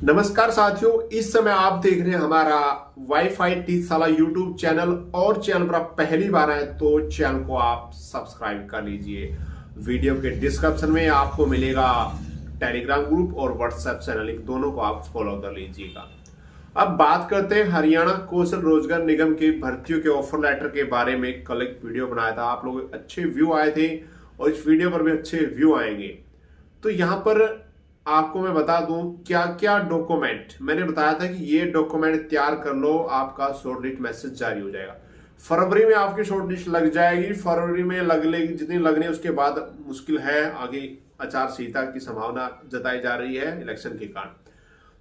नमस्कार साथियों, इस समय आप देख रहे हैं हमारा वाईफाई 30 साला यूट्यूब चैनल। और चैनल पर आप पहली बार आए तो चैनल को आप सब्सक्राइब कर लीजिए। वीडियो के डिस्क्रिप्शन में आपको मिलेगा टेलीग्राम ग्रुप और व्हाट्सएप चैनल, लिंक दोनों को आप फॉलो कर लीजिएगा। अब बात करते हैं हरियाणा कौशल रोजगार निगम की भर्तियों के ऑफर लेटर के बारे में। कल एक वीडियो बनाया था, आप लोग अच्छे व्यू आए थे और इस वीडियो पर भी अच्छे व्यू आएंगे। तो यहाँ पर आपको मैं बता दूं क्या क्या डॉक्यूमेंट मैंने बताया था कि ये डॉक्यूमेंट तैयार कर लो, आपका शॉर्टलिस्ट मैसेज जारी हो जाएगा। फरवरी में आपकी शॉर्टलिस्ट लग जाएगी, फरवरी में लग लेगी जितनी लगनी, उसके बाद मुश्किल है, आगे आचार संहिता की संभावना जताई जा रही है इलेक्शन के कारण।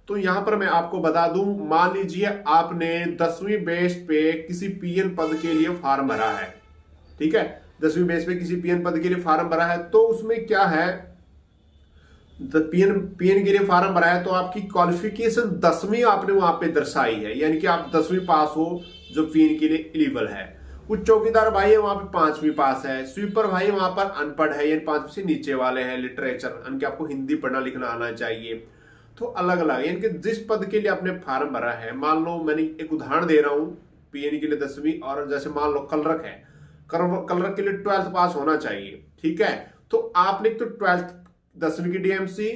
तो यहां पर मैं आपको बता दूं, मान लीजिए आपने 10वीं बेस पे किसी पीएन पद के लिए फॉर्म भरा है, ठीक है, 10वीं बेस पे किसी पीएन पद के लिए फॉर्म भरा है। तो उसमें क्या है, पीएन के लिए फॉर्म भरा है तो आपकी क्वालिफिकेशन 10वीं आपने वहां पे दर्शाई है, यानी कि आप 10वीं पास हो जो पीएन के लिए एलिजिबल है। कुछ चौकीदार भाई है वहां पे 5वीं पास है, स्वीपर भाई वहां पर अनपढ़ है, यानी 5वीं से नीचे वाले हैं, लिटरेचर यानी कि आपको हिंदी पढ़ना लिखना आना चाहिए। तो अलग अलग यानी कि जिस पद के लिए आपने फॉर्म भरा है, मान लो मैंने एक उदाहरण दे रहा हूं, पीएन के लिए 10वीं, और जैसे मान लो कलरक है, कलरक के लिए 12th पास होना चाहिए, ठीक है। तो आपने तो 10वीं की डीएमसी,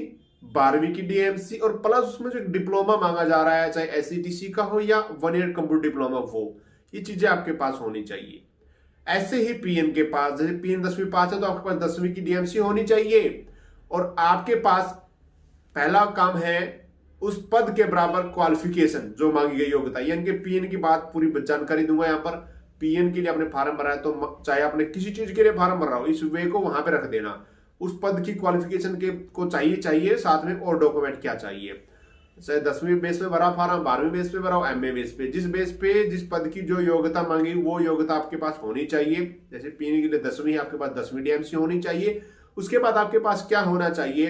12वीं की डीएमसी और प्लस उसमें जो डिप्लोमा मांगा जा रहा है, चाहे एससीटीसी का हो या 1 ईयर कंप्यूटर डिप्लोमा, वो ये चीजें आपके पास होनी चाहिए। ऐसे ही पीएन के पास, जैसे पीएन 10वीं पास है तो आपके पास 10वीं की डीएमसी होनी चाहिए, और आपके पास पहला काम है उस पद के बराबर क्वालिफिकेशन जो मांगी गई योग्यता, यानी कि पीएन की बात पूरी जानकारी दूंगा यहाँ पर। पीएन के लिए आपने फॉर्म भरा है तो चाहे आपने किसी चीज के लिए फॉर्म भरा हो, इस वे को वहां पे रख देना। उस पद की क्वालिफिकेशन के को चाहिए साथ में, और डॉक्यूमेंट क्या चाहिए, चाहे 10वीं बेस पे भरा फॉर्म, 12वीं बेस पे भरा हो, एमए बेस पे, जिस बेस पे जिस पद की जो योग्यता मांगी वो योग्यता आपके पास होनी चाहिए। जैसे पीएन के लिए 10वीं है, आपके पास 10वीं डीएमसी होनी चाहिए। उसके बाद आपके पास क्या होना चाहिए,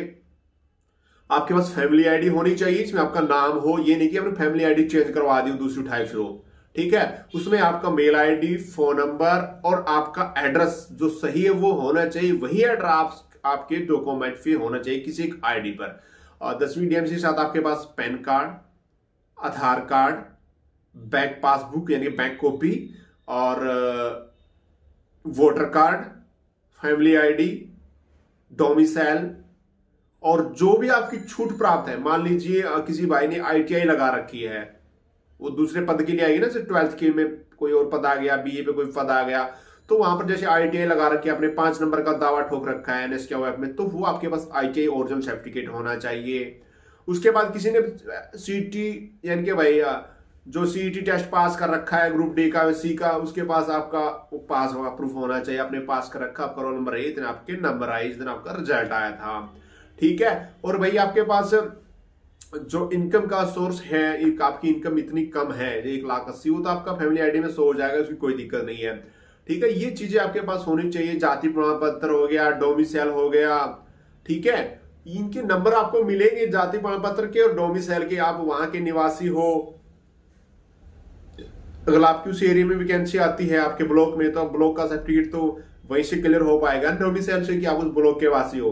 आपके पास फैमिली आईडी होनी चाहिए, इसमें आपका नाम हो, ये नहीं कि आपने फैमिली आईडी चेंज करवा दी दूसरी उठाई फिर हो, ठीक है। उसमें आपका मेल आईडी, फोन नंबर और आपका एड्रेस जो सही है वो होना चाहिए। वही एड्रेस आपके डॉक्यूमेंट पे होना चाहिए किसी एक आईडी पर। और 10वीं डीएमसी के साथ आपके पास pan card, Aadhaar card, bank passbook यानी बैंक कॉपी, और voter card, family ID, domicile, और जो भी आपकी छूट प्राप्त है। मान लीजिए किसी भाई ने आईटीआई लगा रखी है, वो दूसरे पद के लिए आएगी ना, जैसे 12th के में कोई और पद आ गया, बीए पे कोई पद आ गया, तो वहां पर जैसे आईटीआई लगा रखी है, आपने 5 नंबर का दावा ठोक रखा है एनएस के वेब में, तो वो आपके पास आईटीआई ओरिजिनल सर्टिफिकेट होना चाहिए। उसके बाद किसी ने सीटी यानी कि भाई जो सीईटी टेस्ट पास कर रखा है ग्रुप डी का, सी का, उसके पास आपका पास होगा प्रूफ होना चाहिए, आपने पास कर रखा, आपका रोल नंबर है, इतने आपके नंबर आए, इस दिन आपका रिजल्ट आया था, ठीक है। और भाई आपके पास जो इनकम का सोर्स है, एक आपकी इनकम इतनी कम है 1,80,000, वो तो आपका फैमिली आईडी में शो हो जाएगा, उसकी कोई दिक्कत नहीं है, ठीक है। ये चीजें आपके पास होनी चाहिए। जाति प्रमाण पत्र हो गया, डोमिसाइल हो गया, ठीक है। इनके नंबर आपको मिलेंगे जाति प्रमाण पत्र के और डोमिसाइल के, आप वहां के निवासी हो। अगर आपकी उस एरिया में वैकेंसी आती है आपके ब्लॉक में, तो ब्लॉक का सर्टिफिकेट तो वहीं से क्लियर हो पाएगा डोमिसाइल से कि आप उस ब्लॉक के वासी हो,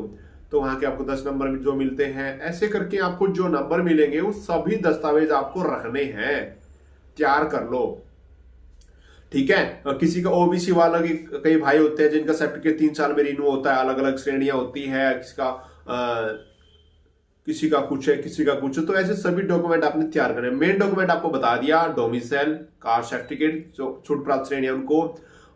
तो वहां के आपको 10 नंबर जो मिलते हैं। ऐसे करके आपको जो नंबर मिलेंगे वो सभी दस्तावेज आपको रखने हैं, तैयार कर लो, ठीक है। किसी का ओबीसी वाला की कई भाई होते हैं जिनका सर्टिफिकेट 3 साल में रिन्यू होता है, अलग अलग श्रेणियां होती है, किसी का कुछ है, किसी का कुछ है, तो ऐसे सभी डॉक्यूमेंट आपने तैयार करने। मेन डॉक्यूमेंट आपको बता दिया, डोमिसाइल, कास्ट सर्टिफिकेट, जो छूट प्राप्त श्रेणी है उनको,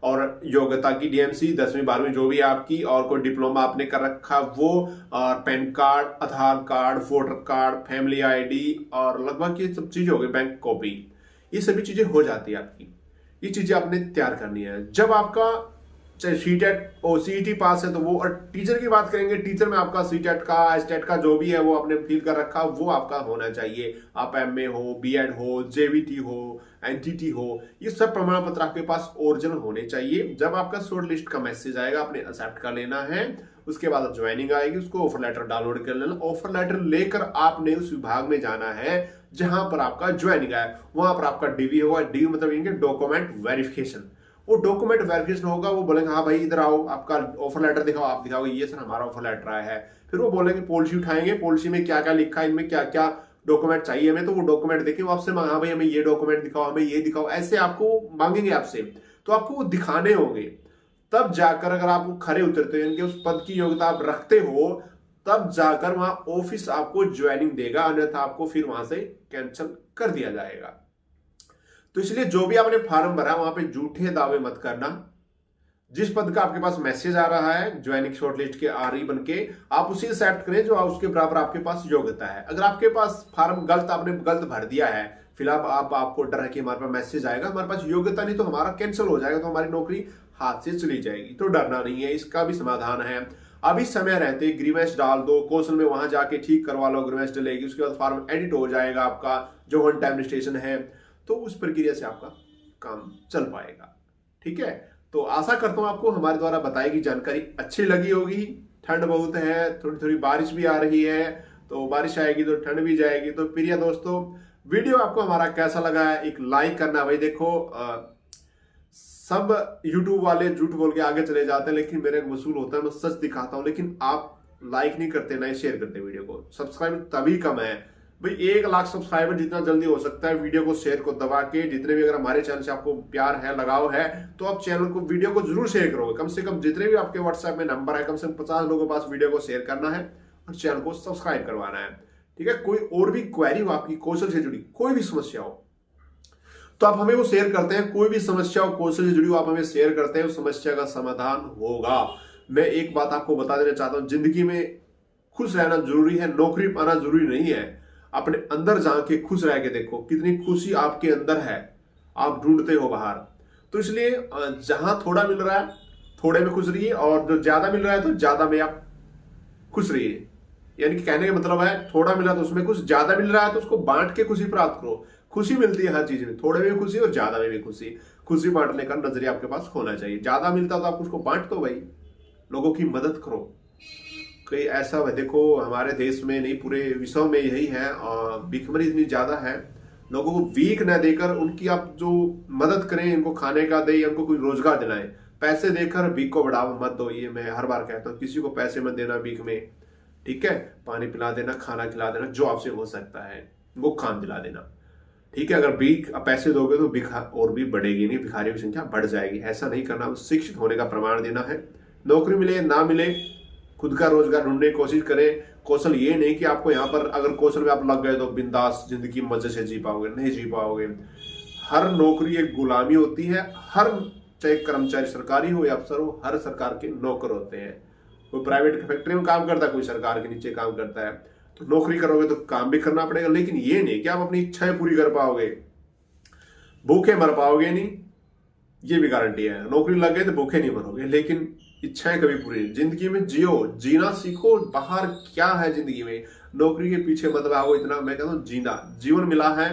और योग्यता की डीएमसी 10वीं 12वीं जो भी आपकी, और कोई डिप्लोमा आपने कर रखा वो, और PAN card, Aadhaar card, voter card, family ID, और लगभग ये सब चीजें हो गई, बैंक कॉपी, ये सभी चीजें हो जाती है आपकी। ये चीजें आपने तैयार करनी है। जब आपका चाहे सीटेट और सीईटी पास है तो वो, और टीचर की बात करेंगे, टीचर में आपका सीटेट का, एसटेट का जो भी है वो आपने फिल कर रखा, वो आपका होना चाहिए। आप एमए हो, बीएड हो, जेवीटी हो, एनटीटी हो, ये सब प्रमाण पत्र आपके पास ओरिजिनल होने चाहिए। जब आपका शॉर्ट लिस्ट का मैसेज आएगा, आपने एक्सेप्ट कर लेना है। उसके बाद ज्वाइनिंग आएगी, उसको ऑफर लेटर डाउनलोड कर लेना। ऑफर लेटर लेकर आपने उस विभाग में जाना है जहां पर आपका ज्वाइनिंग है, वहां पर आपका डीवी होगा। डीवी मतलब डॉक्यूमेंट वेरिफिकेशन। वो डॉक्यूमेंट वेरिफिकेशन होगा, वो बोलेंगे हाँ भाई इधर आओ, आपका ऑफर लेटर दिखाओ, आप दिखाओगे ये सर हमारा ऑफर लेटर आया है। फिर वो बोलेंगे पॉलिसी उठाएंगे, पॉलिसी में क्या क्या लिखा है, इनमें क्या क्या डॉक्यूमेंट चाहिए हमें, तो वो डॉक्यूमेंट देखें, वो आपसे हाँ भाई हमें ये डॉक्यूमेंट दिखाओ, हमें ये दिखाओ, ऐसे आपको मांगेंगे आपसे, तो आपको वो दिखाने होंगे। तब जाकर अगर आप खरे उतरते हो, यानी कि उस पद की योग्यता आप रखते हो, तब जाकर वहां ऑफिस आपको ज्वाइनिंग देगा, अन्यथा आपको फिर वहां से कैंसिल कर दिया जाएगा। तो इसलिए जो भी आपने फॉर्म भरा वहां पे झूठे दावे मत करना। जिस पद का आपके पास मैसेज आ रहा है ज्वाइनिंग शॉर्टलिस्ट के आ रही बनके, आप उसे एक्सेप्ट करें जो उसके बराबर आपके पास योग्यता है। अगर आपके पास फॉर्म आपने गलत भर दिया है, फिलहाल आपको डर है कि हमारे पास मैसेज आएगा, हमारे पास योग्यता नहीं तो हमारा कैंसिल हो जाएगा, तो हमारी नौकरी हाथ से चली जाएगी। तो डरना नहीं है, इसका भी समाधान है। अभी समय रहते ग्रीवेंस डाल दो, कौशल में वहां जाके ठीक करवा लो, ग्रीवेंस डलेगी, उसके बाद फॉर्म एडिट हो जाएगा आपका जो वन टाइम रजिस्ट्रेशन है, तो उस प्रक्रिया से आपका काम चल पाएगा। ठीक है, तो आशा करता हूं आपको हमारे द्वारा बताई गई जानकारी अच्छी लगी होगी। ठंड बहुत है, थोड़ी थोड़ी बारिश भी आ रही है, तो बारिश आएगी तो ठंड भी जाएगी। तो प्रिय दोस्तों, वीडियो आपको हमारा कैसा लगा है एक लाइक करना। भाई देखो सब YouTube वाले झूठ बोल के आगे चले जाते हैं, लेकिन मेरे वसूल होता है, मैं सच दिखाता हूं, लेकिन आप लाइक नहीं करते, ना शेयर करते वीडियो को। सब्सक्राइब तभी कम है भाई, 1 लाख सब्सक्राइबर जितना जल्दी हो सकता है वीडियो को शेयर को दबा के, जितने भी अगर हमारे चैनल से आपको प्यार है, लगाव है, तो आप चैनल को वीडियो को जरूर शेयर करोगे। कम से कम जितने भी आपके व्हाट्सएप में नंबर है, कम से कम 50 लोगों के पास वीडियो को शेयर करना है और चैनल को सब्सक्राइब करवाना है। ठीक है, कोई और भी क्वेरी हो आपकी कौशल से जुड़ी, कोई भी समस्या हो, तो आप हमें वो शेयर करते हैं। कोई भी समस्या हो कौशल से जुड़ी हो, आप हमें शेयर करते हैं, उस समस्या का समाधान होगा। मैं एक बात आपको बता देना चाहता हूं, जिंदगी में खुश रहना जरूरी है, नौकरी पाना जरूरी नहीं है। अपने अंदर जाके खुश रह के देखो, कितनी खुशी आपके अंदर है, आप ढूंढते हो बाहर। तो इसलिए जहां थोड़ा मिल रहा है थोड़े में खुश रहिए, और जो ज्यादा मिल रहा है तो ज्यादा में आप खुश रहिए। यानी कि कहने का मतलब है, थोड़ा मिला तो उसमें खुश, ज्यादा मिल रहा है तो उसको बांट के खुशी प्राप्त करो। खुशी मिलती है हर चीज में, थोड़े में खुशी और ज्यादा में भी खुशी। खुशी बांटने का नजरिया आपके पास होना चाहिए। ज्यादा मिलता तो आप उसको बांट दो भाई, लोगों की मदद करो। कई ऐसा है, देखो हमारे देश में नहीं पूरे विश्व में यही है, और भीखमरी इतनी ज्यादा है, लोगों को भीख न देकर उनकी आप जो मदद करें, इनको खाने का दे, उनको कोई रोजगार दिलाएं। पैसे देकर भीख को बढ़ावा मत दो, ये मैं हर बार कहता हूँ। किसी को पैसे मत देना भीख में, ठीक है। पानी पिला देना, खाना खिला देना, जो आपसे हो सकता है वो काम दिला देना, ठीक है। अगर भीख पैसे दोगे तो भीख और भी बढ़ेगी नहीं, भिखारियों की संख्या बढ़ जाएगी। ऐसा नहीं करना, शिक्षित होने का प्रमाण देना है। नौकरी मिले ना मिले, खुद का रोजगार ढूंढने की कोशिश करें। कौशल ये नहीं कि आपको यहाँ पर अगर कौशल में आप लग गए तो बिंदास जिंदगी मजे से जी पाओगे, नहीं जी पाओगे। हर नौकरी एक गुलामी होती है। हर, चाहे कर्मचारी सरकारी हो या अफसर हो, हर सरकार के नौकर होते हैं। कोई प्राइवेट फैक्ट्री में काम करता है, कोई सरकार के नीचे काम करता है। तो नौकरी करोगे तो काम भी करना पड़ेगा, लेकिन ये नहीं कि आप अपनी इच्छाएं पूरी कर पाओगे, भूखे मर पाओगे नहीं, ये भी गारंटी है। नौकरी लग गई तो भूखे नहीं मरोगे, लेकिन इच्छाएं कभी पूरी। जिंदगी में जियो, जीना सीखो। बाहर क्या है जिंदगी में, नौकरी के पीछे मत भागो इतना। मैं कहता हूँ जीना, जीवन मिला है।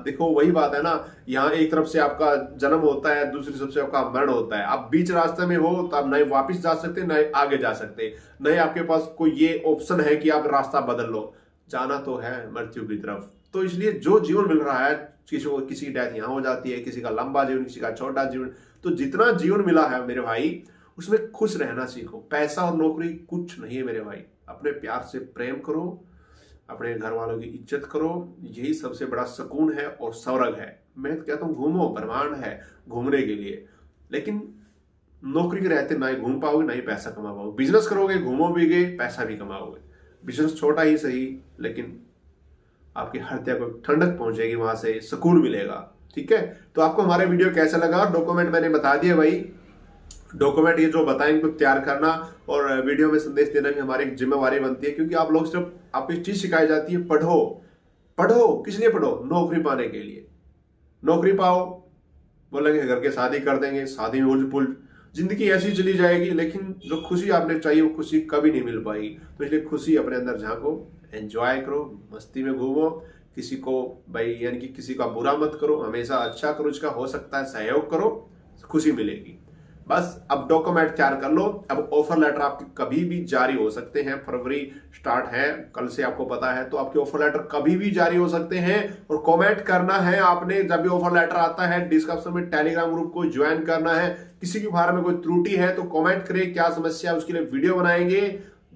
देखो वही बात है ना, यहाँ एक तरफ से आपका जन्म होता है, दूसरी तरफ से आपका मरण होता है। आप बीच रास्ते में हो तो आप नए वापिस जा सकते, नए आगे जा सकते, नए आपके पास कोई ये ऑप्शन है कि आप रास्ता बदल लो। जाना तो है मृत्यु की तरफ। तो इसलिए जो जीवन मिल रहा है, किसी की डेथ यहाँ हो जाती है, किसी का लंबा जीवन, किसी का छोटा जीवन, तो जितना जीवन मिला है मेरे भाई, उसमें खुश रहना सीखो। पैसा और नौकरी कुछ नहीं है मेरे भाई। अपने प्यार से प्रेम करो, अपने घर वालों की इज्जत करो, यही सबसे बड़ा सुकून है और स्वर्ग है। मैं कहता हूँ घूमो, ब्रह्मांड है घूमने के लिए, लेकिन नौकरी के रहते ना ही घूम पाओगे ना ही पैसा कमा पाओगे। बिजनेस करोगे, घूमोगे, पैसा भी कमाओगे। बिजनेस छोटा ही सही, लेकिन आपकी हृदय को ठंडक पहुंचेगी, वहां से सुकून मिलेगा। ठीक है, तो आपको हमारे वीडियो कैसा लगा? डॉक्यूमेंट मैंने बता दिया भाई। डॉक्यूमेंट ये जो बताएं इनको तैयार करना और वीडियो में संदेश देना भी हमारी एक जिम्मेवारी बनती है, क्योंकि आप लोग सिर्फ आपको एक चीज सिखाई जाती है, पढ़ो। पढ़ो किस लिए पढ़ो? नौकरी पाने के लिए। नौकरी पाओ, बोलेंगे घर के शादी कर देंगे, शादी में उलझ पुलझ, जिंदगी ऐसी चली जाएगी, लेकिन जो खुशी आपने चाहिए वो खुशी कभी नहीं मिल पाई। तो इसलिए खुशी अपने अंदर झांको, एंजॉय करो, मस्ती में घूमो। किसी को भाई यानी कि किसी का बुरा मत करो, हमेशा अच्छा करो, इसका हो सकता है सहयोग करो, खुशी मिलेगी। बस अब डॉक्यूमेंट तैयार कर लो। अब ऑफर लेटर आपके कभी भी जारी हो सकते हैं। फरवरी स्टार्ट है, कल से आपको पता है, तो आपके ऑफर लेटर कभी भी जारी हो सकते हैं। और कमेंट करना है आपने जब भी ऑफर लेटर आता है। डिस्क्रिप्शन में टेलीग्राम ग्रुप को ज्वाइन करना है। किसी भी फार्म में कोई त्रुटि है तो कमेंट करें, क्या समस्या है उसके लिए वीडियो बनाएंगे।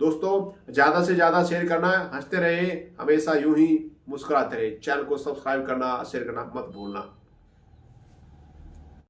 दोस्तों ज्यादा से ज्यादा शेयर करना, हंसते रहे, हमेशा यूं ही मुस्कुराते रहे। चैनल को सब्सक्राइब करना, शेयर करना मत भूलना।